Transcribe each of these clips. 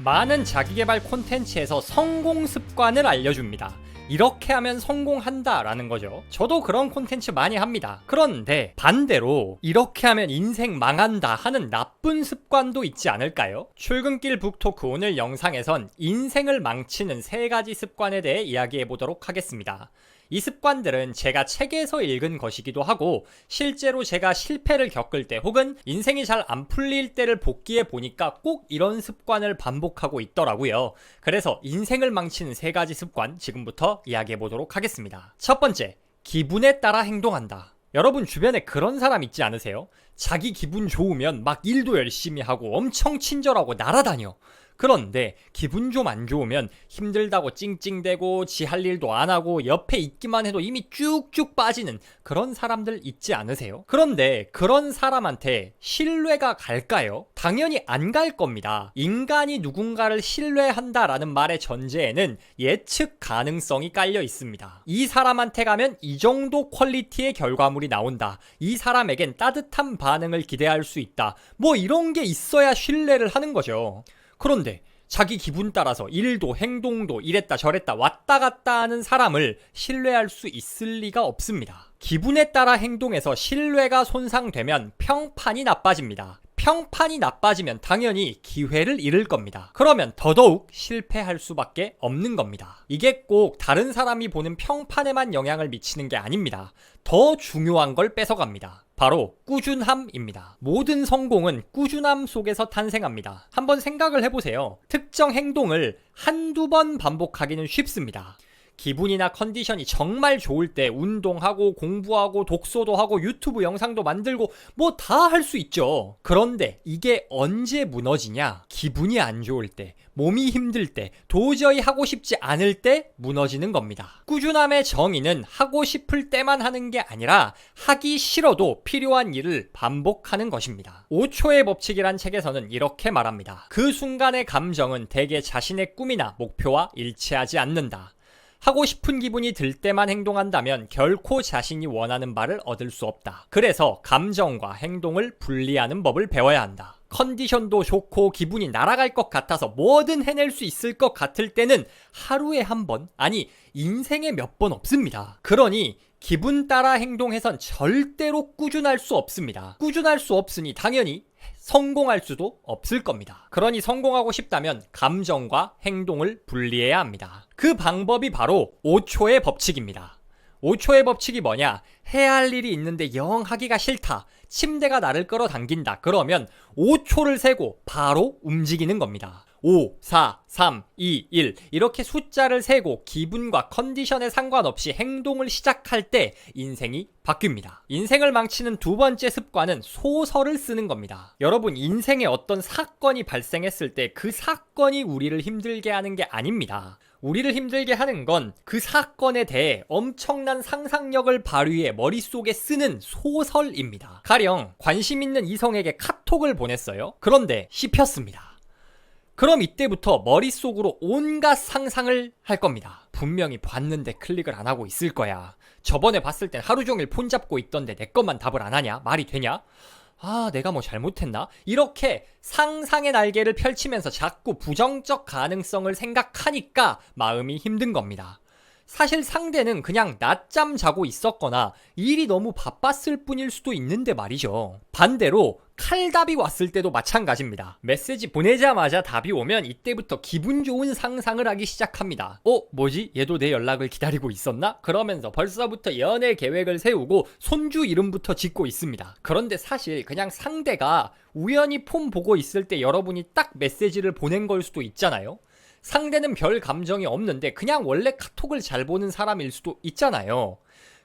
많은 자기계발 콘텐츠에서 성공 습관을 알려줍니다. 이렇게 하면 성공한다 라는 거죠. 저도 그런 콘텐츠 많이 합니다. 그런데 반대로 이렇게 하면 인생 망한다 하는 나쁜 습관도 있지 않을까요? 출근길 북토크 오늘 영상에선 인생을 망치는 3가지 습관에 대해 이야기해 보도록 하겠습니다. 이 습관들은 제가 책에서 읽은 것이기도 하고 실제로 제가 실패를 겪을 때 혹은 인생이 잘 안 풀릴 때를 복기해 보니까 꼭 이런 습관을 반복하고 있더라고요. 그래서 인생을 망치는 3가지 습관 지금부터 이야기해 보도록 하겠습니다. 첫 번째, 기분에 따라 행동한다. 여러분 주변에 그런 사람 있지 않으세요? 자기 기분 좋으면 막 일도 열심히 하고 엄청 친절하고 날아다녀. 그런데 기분 좀 안 좋으면 힘들다고 찡찡대고 지 할 일도 안 하고 옆에 있기만 해도 이미 쭉쭉 빠지는 그런 사람들 있지 않으세요? 그런데 그런 사람한테 신뢰가 갈까요? 당연히 안 갈 겁니다. 인간이 누군가를 신뢰한다라는 말의 전제에는 예측 가능성이 깔려 있습니다. 이 사람한테 가면 이 정도 퀄리티의 결과물이 나온다. 이 사람에겐 따뜻한 반응을 기대할 수 있다. 뭐 이런 게 있어야 신뢰를 하는 거죠. 그런데 자기 기분 따라서 일도 행동도 이랬다 저랬다 왔다 갔다 하는 사람을 신뢰할 수 있을 리가 없습니다. 기분에 따라 행동해서 신뢰가 손상되면 평판이 나빠집니다. 평판이 나빠지면 당연히 기회를 잃을 겁니다. 그러면 더더욱 실패할 수밖에 없는 겁니다. 이게 꼭 다른 사람이 보는 평판에만 영향을 미치는 게 아닙니다. 더 중요한 걸 뺏어갑니다. 바로 꾸준함입니다. 모든 성공은 꾸준함 속에서 탄생합니다. 한번 생각을 해보세요. 특정 행동을 한두 번 반복하기는 쉽습니다. 기분이나 컨디션이 정말 좋을 때 운동하고 공부하고 독서도 하고 유튜브 영상도 만들고 뭐 다 할 수 있죠. 그런데 이게 언제 무너지냐? 기분이 안 좋을 때, 몸이 힘들 때, 도저히 하고 싶지 않을 때 무너지는 겁니다. 꾸준함의 정의는 하고 싶을 때만 하는 게 아니라 하기 싫어도 필요한 일을 반복하는 것입니다. 5초의 법칙이란 책에서는 이렇게 말합니다. 그 순간의 감정은 대개 자신의 꿈이나 목표와 일치하지 않는다. 하고 싶은 기분이 들 때만 행동한다면 결코 자신이 원하는 바를 얻을 수 없다. 그래서 감정과 행동을 분리하는 법을 배워야 한다. 컨디션도 좋고 기분이 날아갈 것 같아서 뭐든 해낼 수 있을 것 같을 때는 하루에 한 번, 아니 인생에 몇 번 없습니다. 그러니 기분 따라 행동해선 절대로 꾸준할 수 없습니다. 꾸준할 수 없으니 당연히 성공할 수도 없을 겁니다. 그러니 성공하고 싶다면 감정과 행동을 분리해야 합니다. 그 방법이 바로 5초의 법칙입니다. 5초의 법칙이 뭐냐? 해야 할 일이 있는데 영 하기가 싫다. 침대가 나를 끌어당긴다. 그러면 5초를 세고 바로 움직이는 겁니다. 5, 4, 3, 2, 1 이렇게 숫자를 세고 기분과 컨디션에 상관없이 행동을 시작할 때 인생이 바뀝니다. 인생을 망치는 두 번째 습관은 소설을 쓰는 겁니다. 여러분 인생에 어떤 사건이 발생했을 때 그 사건이 우리를 힘들게 하는 게 아닙니다. 우리를 힘들게 하는 건 그 사건에 대해 엄청난 상상력을 발휘해 머릿속에 쓰는 소설입니다. 가령 관심 있는 이성에게 카톡을 보냈어요. 그런데 씹혔습니다. 그럼 이때부터 머릿속으로 온갖 상상을 할 겁니다. 분명히 봤는데 클릭을 안 하고 있을 거야. 저번에 봤을 땐 하루 종일 폰 잡고 있던데 내 것만 답을 안 하냐? 말이 되냐? 아, 내가 뭐 잘못했나? 이렇게 상상의 날개를 펼치면서 자꾸 부정적 가능성을 생각하니까 마음이 힘든 겁니다. 사실 상대는 그냥 낮잠 자고 있었거나 일이 너무 바빴을 뿐일 수도 있는데 말이죠. 반대로 칼답이 왔을 때도 마찬가지입니다. 메시지 보내자마자 답이 오면 이때부터 기분 좋은 상상을 하기 시작합니다. 뭐지? 얘도 내 연락을 기다리고 있었나? 그러면서 벌써부터 연애 계획을 세우고 손주 이름부터 짓고 있습니다. 그런데 사실 그냥 상대가 우연히 폰 보고 있을 때 여러분이 딱 메시지를 보낸 걸 수도 있잖아요. 상대는 별 감정이 없는데 그냥 원래 카톡을 잘 보는 사람일 수도 있잖아요.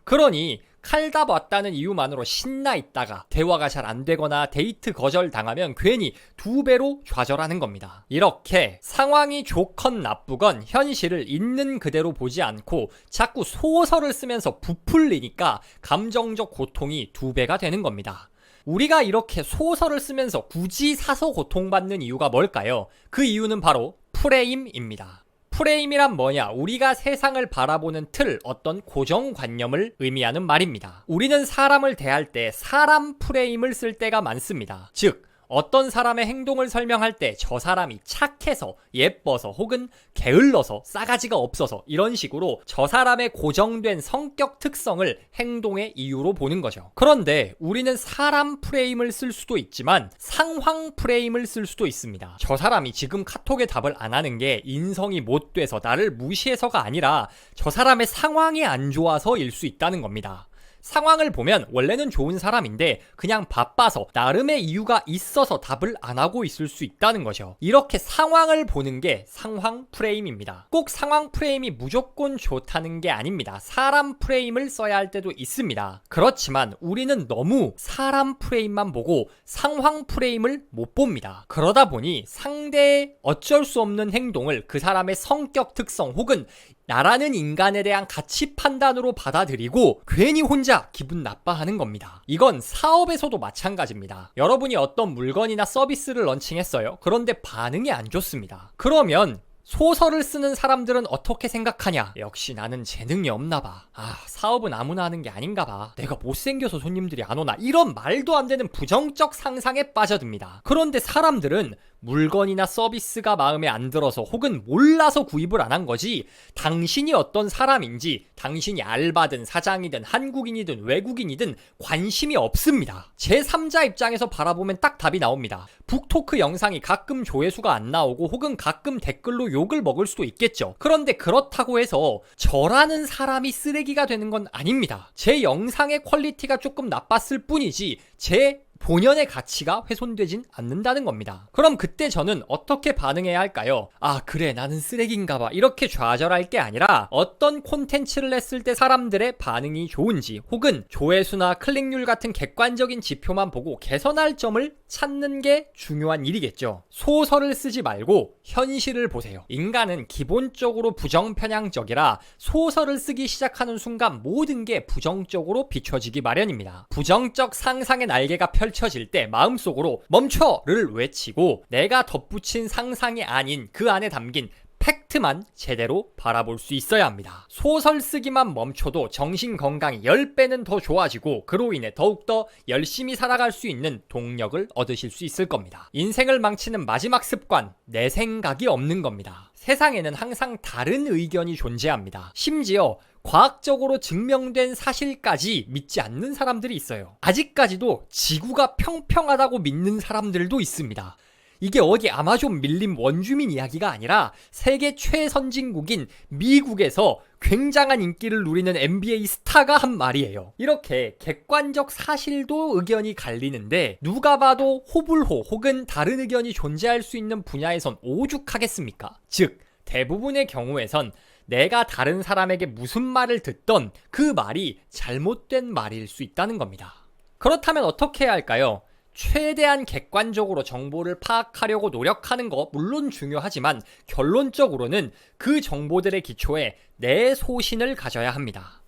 그러니 칼답 왔다는 이유만으로 신나 있다가 대화가 잘 안 되거나 데이트 거절 당하면 괜히 2배로 좌절하는 겁니다. 이렇게 상황이 좋건 나쁘건 현실을 있는 그대로 보지 않고 자꾸 소설을 쓰면서 부풀리니까 감정적 고통이 2배가 되는 겁니다. 우리가 이렇게 소설을 쓰면서 굳이 사서 고통받는 이유가 뭘까요? 그 이유는 바로 프레임입니다. 프레임이란 뭐냐? 우리가 세상을 바라보는 틀, 어떤 고정관념을 의미하는 말입니다. 우리는 사람을 대할 때 사람 프레임을 쓸 때가 많습니다. 즉 어떤 사람의 행동을 설명할 때 저 사람이 착해서, 예뻐서, 혹은 게을러서, 싸가지가 없어서 이런 식으로 저 사람의 고정된 성격 특성을 행동의 이유로 보는 거죠. 그런데 우리는 사람 프레임을 쓸 수도 있지만 상황 프레임을 쓸 수도 있습니다. 저 사람이 지금 카톡에 답을 안 하는 게 인성이 못돼서 나를 무시해서가 아니라 저 사람의 상황이 안 좋아서일 수 있다는 겁니다. 상황을 보면 원래는 좋은 사람인데 그냥 바빠서 나름의 이유가 있어서 답을 안 하고 있을 수 있다는 거죠. 이렇게 상황을 보는 게 상황 프레임입니다. 꼭 상황 프레임이 무조건 좋다는 게 아닙니다. 사람 프레임을 써야 할 때도 있습니다. 그렇지만 우리는 너무 사람 프레임만 보고 상황 프레임을 못 봅니다. 그러다 보니 상대의 어쩔 수 없는 행동을 그 사람의 성격 특성 혹은 나라는 인간에 대한 가치 판단으로 받아들이고 괜히 혼자 기분 나빠하는 겁니다. 이건 사업에서도 마찬가지입니다. 여러분이 어떤 물건이나 서비스를 런칭했어요. 그런데 반응이 안 좋습니다. 그러면 소설을 쓰는 사람들은 어떻게 생각하냐? 역시 나는 재능이 없나 봐. 사업은 아무나 하는 게 아닌가 봐. 내가 못생겨서 손님들이 안 오나? 이런 말도 안 되는 부정적 상상에 빠져듭니다. 그런데 사람들은 물건이나 서비스가 마음에 안 들어서 혹은 몰라서 구입을 안 한 거지, 당신이 어떤 사람인지, 당신이 알바든 사장이든 한국인이든 외국인이든 관심이 없습니다. 제3자 입장에서 바라보면 딱 답이 나옵니다. 북토크 영상이 가끔 조회수가 안 나오고 혹은 가끔 댓글로 욕을 먹을 수도 있겠죠. 그런데 그렇다고 해서 저라는 사람이 쓰레기가 되는 건 아닙니다. 제 영상의 퀄리티가 조금 나빴을 뿐이지 제 본연의 가치가 훼손되진 않는다는 겁니다. 그럼 그때 저는 어떻게 반응해야 할까요? 그래, 나는 쓰레기인가 봐. 이렇게 좌절할 게 아니라 어떤 콘텐츠를 했을 때 사람들의 반응이 좋은지 혹은 조회수나 클릭률 같은 객관적인 지표만 보고 개선할 점을 찾는 게 중요한 일이겠죠. 소설을 쓰지 말고 현실을 보세요. 인간은 기본적으로 부정편향적이라 소설을 쓰기 시작하는 순간 모든 게 부정적으로 비춰지기 마련입니다. 부정적 상상의 날개가 펼쳐질 때 마음속으로 멈춰를 외치고 내가 덧붙인 상상이 아닌 그 안에 담긴 팩트만 제대로 바라볼 수 있어야 합니다. 소설 쓰기만 멈춰도 정신 건강이 10배는 더 좋아지고 그로 인해 더욱더 열심히 살아갈 수 있는 동력을 얻으실 수 있을 겁니다. 인생을 망치는 마지막 습관, 내 생각이 없는 겁니다. 세상에는 항상 다른 의견이 존재합니다. 심지어 과학적으로 증명된 사실까지 믿지 않는 사람들이 있어요. 아직까지도 지구가 평평하다고 믿는 사람들도 있습니다. 이게 어디 아마존 밀림 원주민 이야기가 아니라 세계 최선진국인 미국에서 굉장한 인기를 누리는 NBA 스타가 한 말이에요. 이렇게 객관적 사실도 의견이 갈리는데 누가 봐도 호불호 혹은 다른 의견이 존재할 수 있는 분야에선 오죽하겠습니까? 즉, 대부분의 경우에선 내가 다른 사람에게 무슨 말을 듣던 그 말이 잘못된 말일 수 있다는 겁니다. 그렇다면 어떻게 해야 할까요? 최대한 객관적으로 정보를 파악하려고 노력하는 거 물론 중요하지만 결론적으로는 그 정보들의 기초에 내 소신을 가져야 합니다.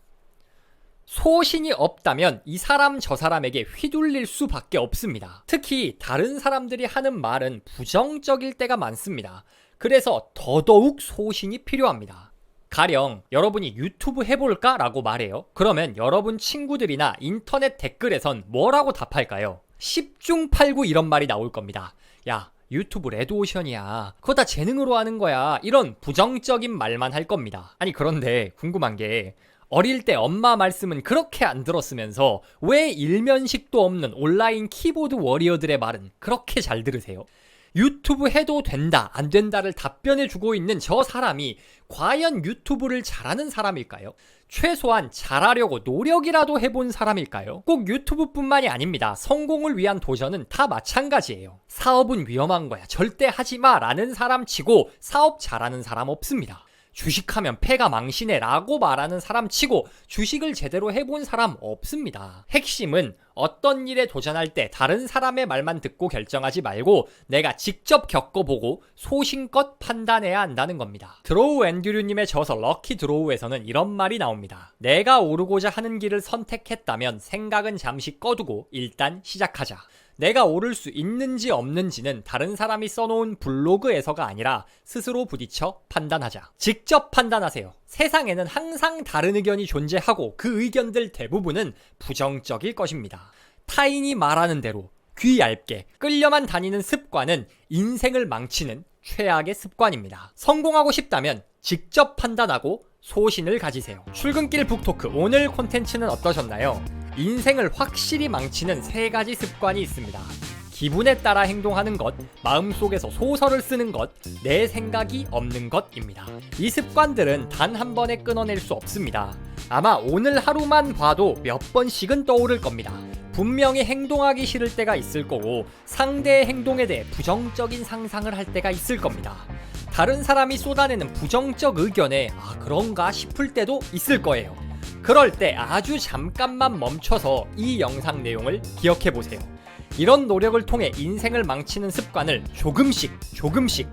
소신이 없다면 이 사람 저 사람에게 휘둘릴 수밖에 없습니다. 특히 다른 사람들이 하는 말은 부정적일 때가 많습니다. 그래서 더더욱 소신이 필요합니다. 가령 여러분이 유튜브 해볼까? 라고 말해요. 그러면 여러분 친구들이나 인터넷 댓글에선 뭐라고 답할까요? 10중 8구 이런 말이 나올 겁니다. 야, 유튜브 레드오션이야. 그거 다 재능으로 하는 거야. 이런 부정적인 말만 할 겁니다. 아니, 그런데 궁금한 게 어릴 때 엄마 말씀은 그렇게 안 들었으면서 왜 일면식도 없는 온라인 키보드 워리어들의 말은 그렇게 잘 들으세요? 유튜브 해도 된다, 안 된다를 답변해주고 있는 저 사람이 과연 유튜브를 잘하는 사람일까요? 최소한 잘하려고 노력이라도 해본 사람일까요? 꼭 유튜브뿐만이 아닙니다. 성공을 위한 도전은 다 마찬가지예요. 사업은 위험한 거야, 절대 하지마 라는 사람 치고 사업 잘하는 사람 없습니다. 주식하면 패가 망신해 라고 말하는 사람 치고 주식을 제대로 해본 사람 없습니다. 핵심은 어떤 일에 도전할 때 다른 사람의 말만 듣고 결정하지 말고 내가 직접 겪어보고 소신껏 판단해야 한다는 겁니다. 드로우 앤드류님의 저서 럭키 드로우에서는 이런 말이 나옵니다. 내가 오르고자 하는 길을 선택했다면 생각은 잠시 꺼두고 일단 시작하자. 내가 오를 수 있는지 없는지는 다른 사람이 써놓은 블로그에서가 아니라 스스로 부딪혀 판단하자. 직접 판단하세요. 세상에는 항상 다른 의견이 존재하고 그 의견들 대부분은 부정적일 것입니다. 타인이 말하는 대로 귀 얇게 끌려만 다니는 습관은 인생을 망치는 최악의 습관입니다. 성공하고 싶다면 직접 판단하고 소신을 가지세요. 출근길 북토크 오늘 콘텐츠는 어떠셨나요? 인생을 확실히 망치는 3가지 습관이 있습니다. 기분에 따라 행동하는 것, 마음속에서 소설을 쓰는 것, 내 생각이 없는 것입니다. 이 습관들은 단 한 번에 끊어낼 수 없습니다. 아마 오늘 하루만 봐도 몇 번씩은 떠오를 겁니다. 분명히 행동하기 싫을 때가 있을 거고 상대의 행동에 대해 부정적인 상상을 할 때가 있을 겁니다. 다른 사람이 쏟아내는 부정적 의견에 그런가 싶을 때도 있을 거예요. 그럴 때 아주 잠깐만 멈춰서 이 영상 내용을 기억해 보세요. 이런 노력을 통해 인생을 망치는 습관을 조금씩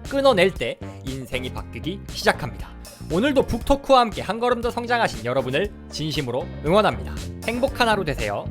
끊어낼 때 인생이 바뀌기 시작합니다. 오늘도 북토크와 함께 한 걸음 더 성장하신 여러분을 진심으로 응원합니다. 행복한 하루 되세요.